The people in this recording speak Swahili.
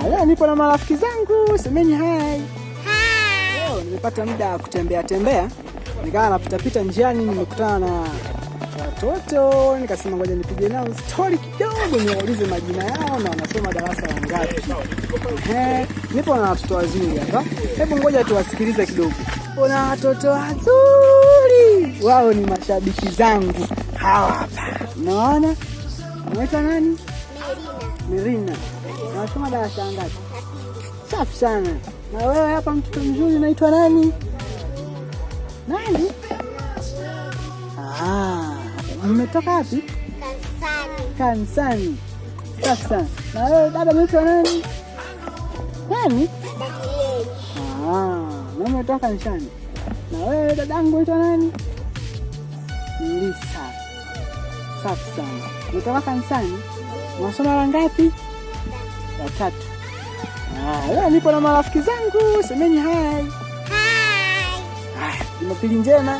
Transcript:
Leo nipo na marafiki zangu, semeni hai. Hai. Leo nimepata muda wa kutembea. Nikawa napita njiani nimekutana na watoto, nikasema ngoja nipige nao story kidogo, niwaulize majina yao na wanasoma darasa la ngapi. Nipo na watoto wazuri hapa. Hebu ngoja tuwasikilize kidogo. Kuna watoto wazuri. Wao ni mashabiki zangu. Hawa hapa. Unaona? Unaitwa nani? Mirina. Unasoma darasa ngapi? Safi sana. Na wewe hapa mtoto mzuri unaitwa nani? Nani? Mmetoka wapi? Kanisani. Safi sana. Na wewe dada unaitwa nani? Nani? Na umetoka kanisani. Na wewe dadangu unaitwa nani? Lisa. Safi sana. Umetoka kanisani? Unasoma la ngapi? La 3. Leo nipo na marafiki zangu, semeni hai. Hai. Jumapili njema.